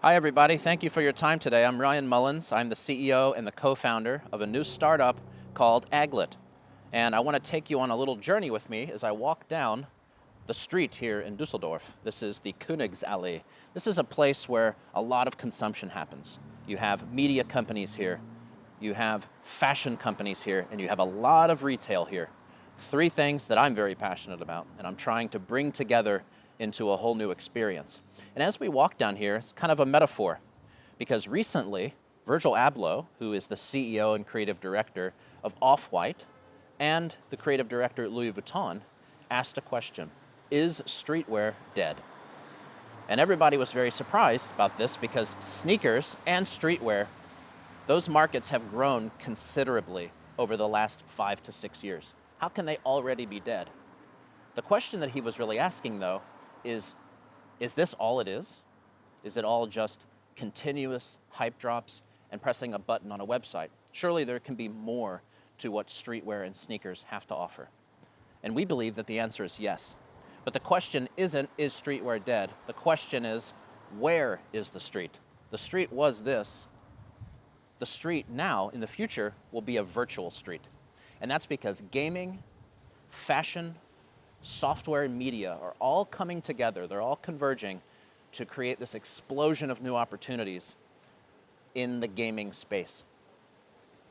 Hi everybody, thank you for your time today. I'm Ryan Mullins. I'm the CEO and the co-founder of a new startup called Aglet. And I want to take you on a little journey with me as I walk down the street here in Dusseldorf. This is the Königsallee. This is a place where a lot of consumption happens. You have media companies here, you have fashion companies here, and you have a lot of retail here. Three things that I'm very passionate about and I'm trying to bring together into a whole new experience. And as we walk down here, it's kind of a metaphor, because recently, Virgil Abloh, who is the CEO and creative director of Off-White and the creative director at Louis Vuitton, asked a question: is streetwear dead? And everybody was very surprised about this because sneakers and streetwear, those markets have grown considerably over the last 5 to 6 years. How can they already be dead? The question that he was really asking, though, is this all it is? Is it all just continuous hype drops and pressing a button on a website? Surely there can be more to what streetwear and sneakers have to offer. And we believe that the answer is yes. But the question isn't, is streetwear dead? The question is, where is the street? The street was this. The street now, in the future, will be a virtual street. And that's because gaming, fashion, software and media are all coming together, they're all converging to create this explosion of new opportunities in the gaming space.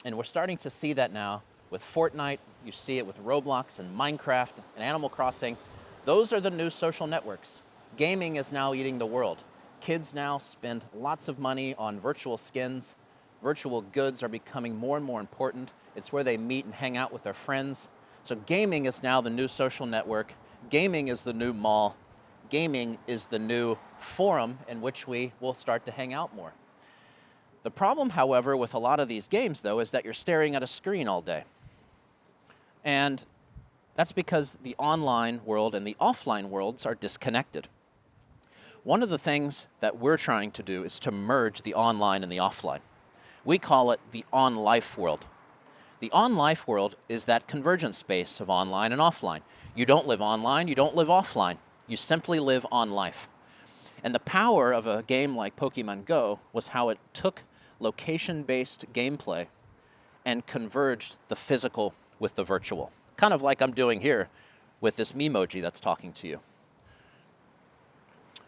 And we're starting to see that now with Fortnite, you see it with Roblox and Minecraft and Animal Crossing. Those are the new social networks. Gaming is now eating the world. Kids now spend lots of money on virtual skins. Virtual goods are becoming more and more important. It's where they meet and hang out with their friends. So gaming is now the new social network. Gaming is the new mall. Gaming is the new forum in which we will start to hang out more. The problem, however, with a lot of these games, though, is that you're staring at a screen all day. And that's because the online world and the offline worlds are disconnected. One of the things that we're trying to do is to merge the online and the offline. We call it the onlife world. The onlife world is that convergence space of online and offline. You don't live online, you don't live offline. You simply live on life. And the power of a game like Pokemon Go was how it took location-based gameplay and converged the physical with the virtual. Kind of like I'm doing here with this Memoji that's talking to you.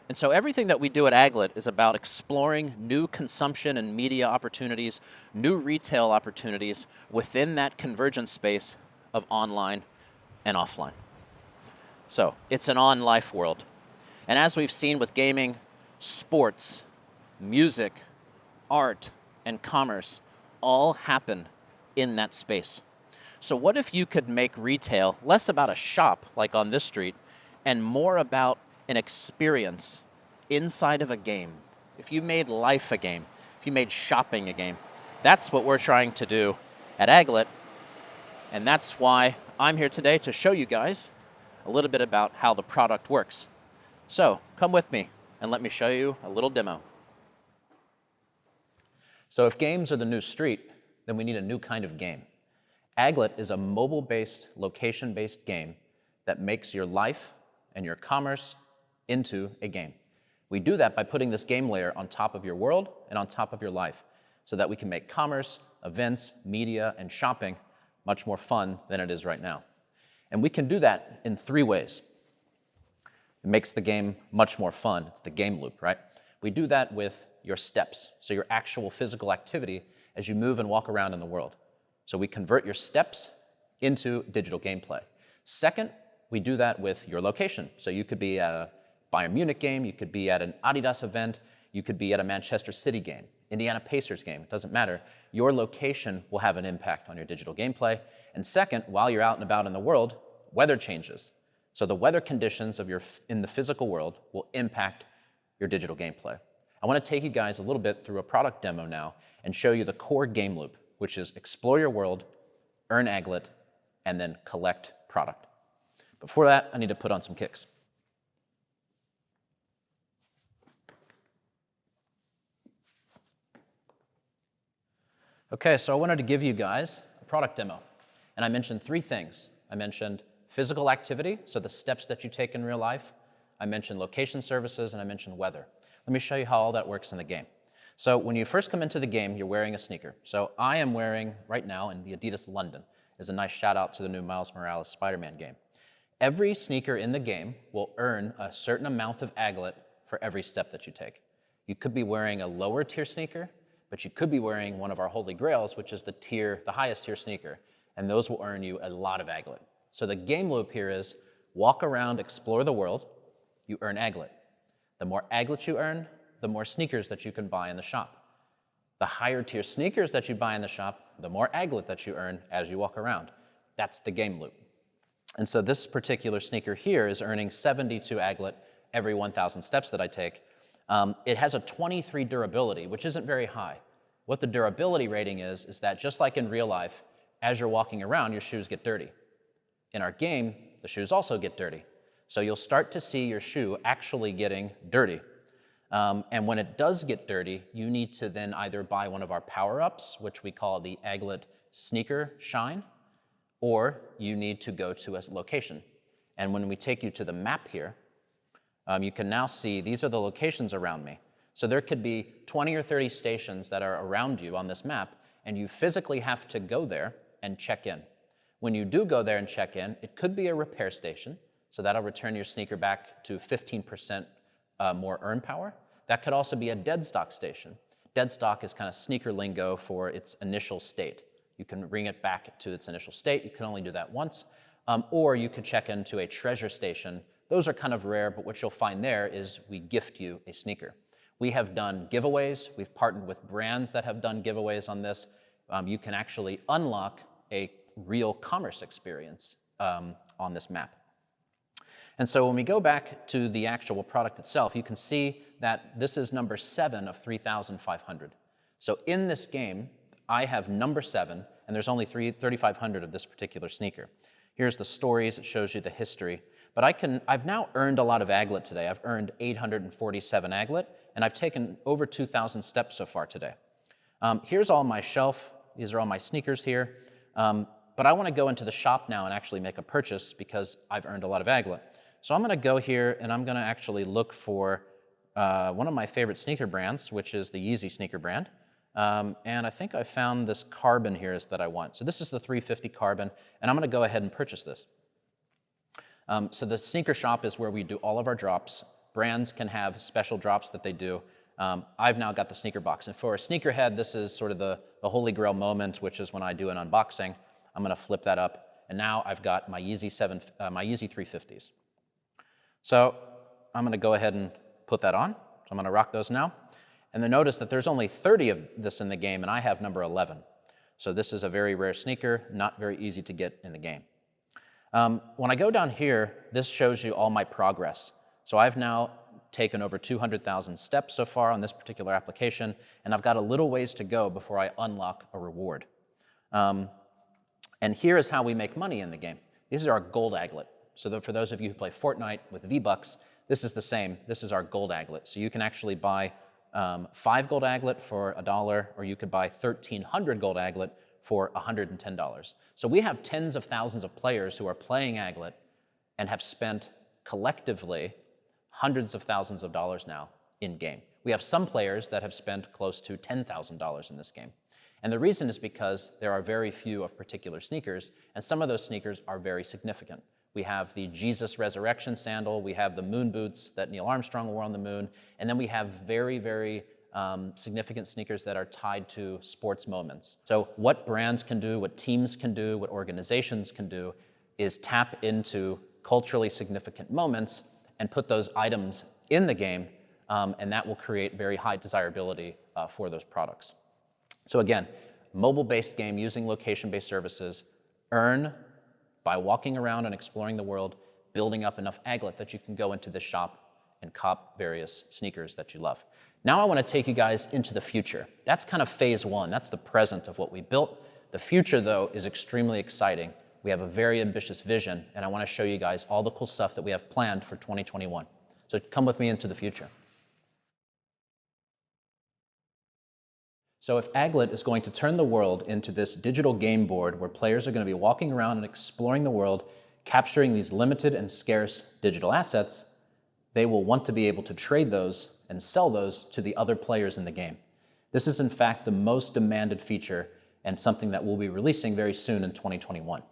And so everything that we do at Aglet is about exploring new consumption and media opportunities, new retail opportunities within that convergence space of online and offline. So it's an on-life world. And as we've seen with gaming, sports, music, art, and commerce all happen in that space. So what if you could make retail less about a shop like on this street and more about an experience inside of a game? If you made life a game, if you made shopping a game, that's what we're trying to do at Aglet. And that's why I'm here today to show you guys a little bit about how the product works. So come with me and let me show you a little demo. So if games are the new street, then we need a new kind of game. Aglet is a mobile-based, location-based game that makes your life and your commerce into a game. We do that by putting this game layer on top of your world and on top of your life so that we can make commerce, events, media, and shopping much more fun than it is right now. And we can do that in 3 ways. It makes the game much more fun. It's the game loop, right? We do that with your steps, so your actual physical activity as you move and walk around in the world. So we convert your steps into digital gameplay. Second, we do that with your location. So you could be at a Bayern Munich game, you could be at an Adidas event, you could be at a Manchester City game, Indiana Pacers game, it doesn't matter. Your location will have an impact on your digital gameplay. And second, while you're out and about in the world, weather changes. So the weather conditions in the physical world will impact your digital gameplay. I want to take you guys a little bit through a product demo now and show you the core game loop, which is explore your world, earn Aglet, and then collect product. Before that, I need to put on some kicks. Okay, so I wanted to give you guys a product demo. And I mentioned 3 things. I mentioned physical activity, so the steps that you take in real life. I mentioned location services, and I mentioned weather. Let Let me show you how all that works in the game. So when you first come into the game, you're wearing a sneaker. So I am wearing, right now, in the Adidas London, is a nice shout out to the new Miles Morales Spider-Man game. Every sneaker in the game will earn a certain amount of aglet for every step that you take. You could be wearing a lower tier sneaker, but you could be wearing one of our holy grails, which is the highest tier sneaker, and those will earn you a lot of aglet. So the game loop here is walk around, explore the world, you earn aglet. The more aglet you earn, the more sneakers that you can buy in the shop. The higher tier sneakers that you buy in the shop, the more aglet that you earn as you walk around. That's the game loop. And so this particular sneaker here is earning 72 aglet every 1,000 steps that I take. It has a 23 durability, which isn't very high. What the durability rating is that just like in real life, as you're walking around, your shoes get dirty. In our game, the shoes also get dirty. So you'll start to see your shoe actually getting dirty. And when it does get dirty, you need to then either buy one of our power-ups, which we call the Aglet Sneaker Shine, or you need to go to a location. And when we take you to the map here, you can now see these are the locations around me. So there could be 20 or 30 stations that are around you on this map, and you physically have to go there and check in. When you do go there and check in, it could be a repair station, so that'll return your sneaker back to 15% more earn power. That could also be a dead stock station. Dead stock is kind of sneaker lingo for its initial state. You can bring it back to its initial state. You can only do that once. Or you could check into a treasure station. Those are kind of rare, but what you'll find there is we gift you a sneaker. We have done giveaways. We've partnered with brands that have done giveaways on this. You can actually unlock a real commerce experience on this map. And so when we go back to the actual product itself, you can see that this is number 7 of 3,500. So in this game, I have number 7, and there's only 3,500 of this particular sneaker. Here's the stories, it shows you the history. But I've now earned a lot of aglet today. I've earned 847 aglet, and I've taken over 2,000 steps so far today. Here's all my shelf. These are all my sneakers here. But I want to go into the shop now and actually make a purchase because I've earned a lot of aglet. So I'm going to go here and I'm going to actually look for one of my favorite sneaker brands, which is the Yeezy sneaker brand. And I think I found this carbon here that I want. So this is the 350 carbon, and I'm going to go ahead and purchase this. So the sneaker shop is where we do all of our drops. Brands can have special drops that they do. I've now got the sneaker box. And for a sneakerhead, this is sort of the holy grail moment, which is when I do an unboxing. I'm going to flip that up, and now I've got my Yeezy 350s. So I'm going to go ahead and put that on. So I'm going to rock those now. And then notice that there's only 30 of this in the game, and I have number 11. So this is a very rare sneaker, not very easy to get in the game. When I go down here, this shows you all my progress. So I've now taken over 200,000 steps so far on this particular application, and I've got a little ways to go before I unlock a reward. And here is how we make money in the game. These are our gold aglet. So for those of you who play Fortnite with V-Bucks, this is the same. This is our gold aglet. So you can actually buy 5 gold aglet for $1, or you could buy 1,300 gold aglet for $110. So we have tens of thousands of players who are playing aglet and have spent collectively hundreds of thousands of dollars now in-game. We have some players that have spent close to $10,000 in this game. And the reason is because there are very few of particular sneakers, and some of those sneakers are very significant. We have the Jesus Resurrection sandal, we have the moon boots that Neil Armstrong wore on the moon, and then we have very, very significant sneakers that are tied to sports moments. So what brands can do, what teams can do, what organizations can do is tap into culturally significant moments and put those items in the game, and that will create very high desirability for those products. So again, mobile-based game using location-based services, earn by walking around and exploring the world, building up enough aglet that you can go into the shop and cop various sneakers that you love. Now I want to take you guys into the future. That's kind of phase 1. That's the present of what we built. The future, though, is extremely exciting. We have a very ambitious vision, and I want to show you guys all the cool stuff that we have planned for 2021. So come with me into the future. So if Aglet is going to turn the world into this digital game board where players are going to be walking around and exploring the world, capturing these limited and scarce digital assets, they will want to be able to trade those and sell those to the other players in the game. This is in fact the most demanded feature and something that we'll be releasing very soon in 2021.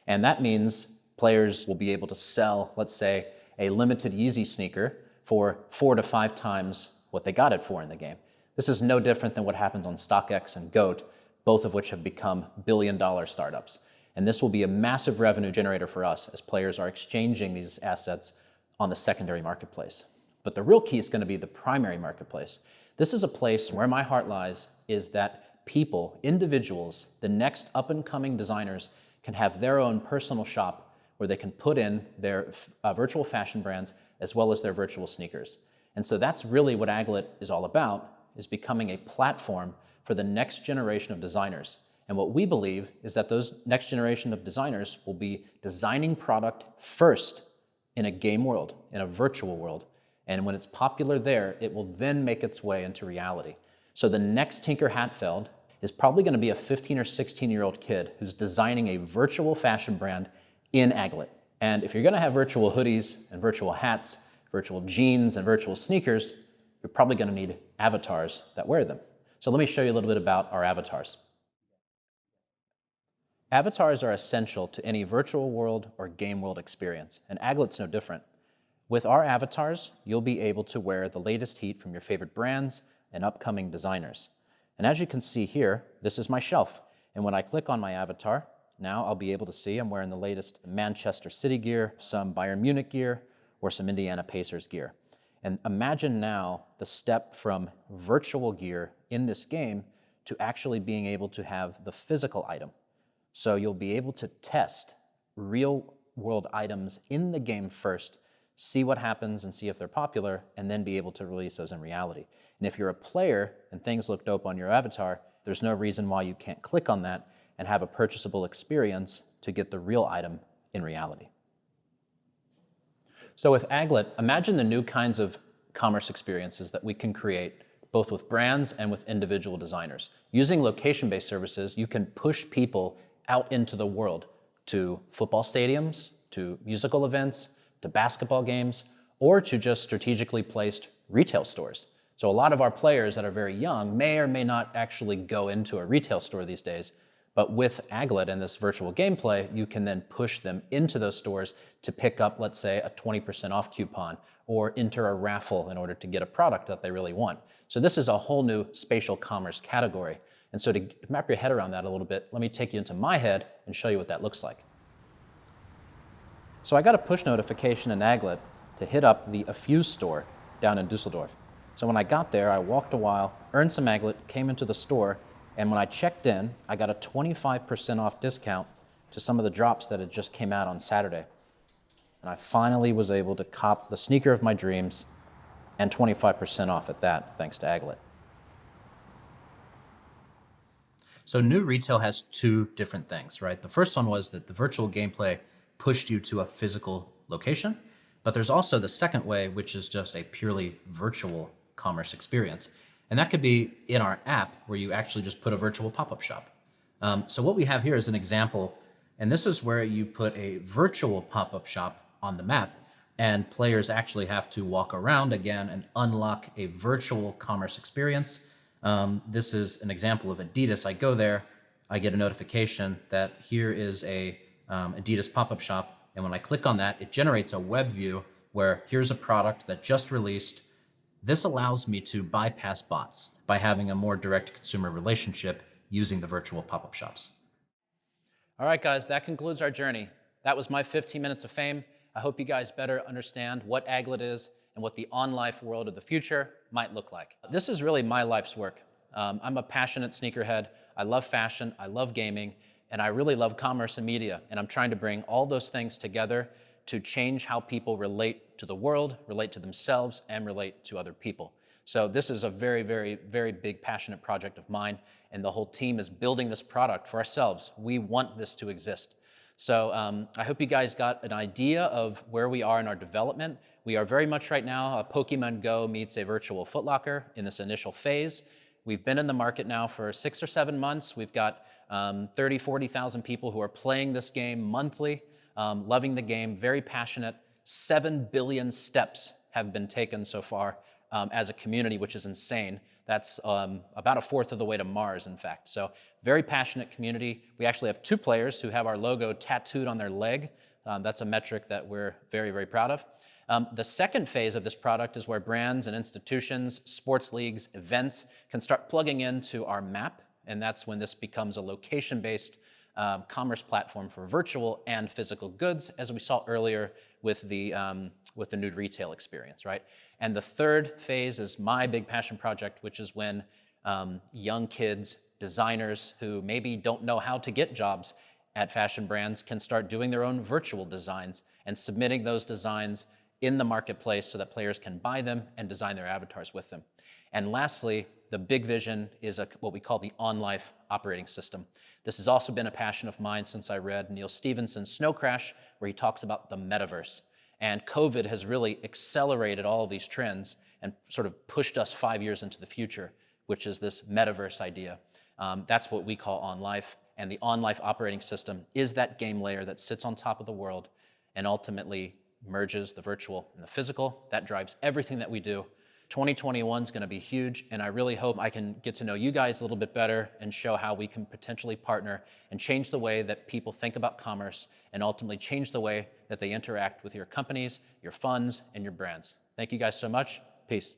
And that means players will be able to sell, let's say, a limited Yeezy sneaker for 4 to 5 times what they got it for in the game. This is no different than what happens on StockX and GOAT, both of which have become billion-dollar startups. And this will be a massive revenue generator for us as players are exchanging these assets on the secondary marketplace. But the real key is going to be the primary marketplace. This is a place where my heart lies, is that people, individuals, the next up-and-coming designers can have their own personal shop where they can put in their virtual fashion brands as well as their virtual sneakers. And so that's really what Aglet is all about, is becoming a platform for the next generation of designers. And what we believe is that those next generation of designers will be designing product first in a game world, in a virtual world. And when it's popular there, it will then make its way into reality. So the next Tinker Hatfield is probably going to be a 15 or 16-year-old kid who's designing a virtual fashion brand in Aglet. And if you're going to have virtual hoodies and virtual hats, virtual jeans and virtual sneakers, you're probably going to need avatars that wear them. So let me show you a little bit about our avatars. Avatars are essential to any virtual world or game world experience, and Aglet's no different. With our avatars, you'll be able to wear the latest heat from your favorite brands and upcoming designers. And as you can see here, this is my shelf. And when I click on my avatar, now I'll be able to see I'm wearing the latest Manchester City gear, some Bayern Munich gear, or some Indiana Pacers gear. And imagine now the step from virtual gear in this game to actually being able to have the physical item. So you'll be able to test real world items in the game first, see what happens and see if they're popular, and then be able to release those in reality. And if you're a player and things look dope on your avatar, there's no reason why you can't click on that and have a purchasable experience to get the real item in reality. So with Aglet, imagine the new kinds of commerce experiences that we can create both with brands and with individual designers. Using location-based services, you can push people out into the world, to football stadiums, to musical events, to basketball games, or to just strategically placed retail stores. So a lot of our players that are very young may or may not actually go into a retail store these days, but with Aglet and this virtual gameplay, you can then push them into those stores to pick up, let's say, a 20% off coupon or enter a raffle in order to get a product that they really want. So this is a whole new spatial commerce category. And so to wrap your head around that a little bit, let me take you into my head and show you what that looks like. So I got a push notification in Aglet to hit up the Affuse store down in Dusseldorf. So when I got there, I walked a while, earned some Aglet, came into the store, and when I checked in, I got a 25% off discount to some of the drops that had just came out on Saturday. And I finally was able to cop the sneaker of my dreams and 25% off at that, thanks to Aglet. So new retail has two different things, right? The first one was that the virtual gameplay pushed you to a physical location, but there's also the second way, which is just a purely virtual commerce experience. And that could be in our app where you actually just put a virtual pop-up shop. So what we have here is an example, and this is where you put a virtual pop-up shop on the map, and players actually have to walk around again and unlock a virtual commerce experience. This is an example of Adidas. I go there, I get a notification that here is a Adidas pop-up shop, and when I click on that, it generates a web view where here's a product that just released. This allows me to bypass bots by having a more direct consumer relationship using the virtual pop-up shops. All right, guys, that concludes our journey. That was my 15 minutes of fame. I hope you guys better understand what Aglet is and what the on-life world of the future might look like. This is really my life's work. I'm a passionate sneakerhead. I love fashion, I love gaming, and I really love commerce and media. And I'm trying to bring all those things together to change how people relate to the world, relate to themselves, and relate to other people. So this is a very, very, very big passionate project of mine, and the whole team is building this product for ourselves. We want this to exist. So I hope you guys got an idea of where we are in our development. We are very much right now a Pokemon Go meets a virtual Foot Locker in this initial phase. We've been in the market now for 6 or 7 months. We've got 30, 40,000 people who are playing this game monthly, loving the game, very passionate. 7 billion steps have been taken so far as a community, which is insane. That's about a fourth of the way to Mars, in fact. So very passionate community. We actually have 2 players who have our logo tattooed on their leg. That's a metric that we're very, very proud of. The second phase of this product is where brands and institutions, sports leagues, events can start plugging into our map, and that's when this becomes a location-based commerce platform for virtual and physical goods, as we saw earlier with the nude retail experience, right? And the third phase is my big passion project, which is when young kids, designers who maybe don't know how to get jobs at fashion brands can start doing their own virtual designs and submitting those designs in the marketplace so that players can buy them and design their avatars with them. And lastly, the big vision is what we call the onlife operating system. This has also been a passion of mine since I read Neil Stephenson's Snow Crash, where he talks about the metaverse. And COVID has really accelerated all of these trends and sort of pushed us 5 years into the future, which is this metaverse idea. That's what we call onlife. And the onlife operating system is that game layer that sits on top of the world and ultimately merges the virtual and the physical. That drives everything that we do. 2021 is going to be huge, and I really hope I can get to know you guys a little bit better and show how we can potentially partner and change the way that people think about commerce and ultimately change the way that they interact with your companies, your funds, and your brands. Thank you guys so much. Peace.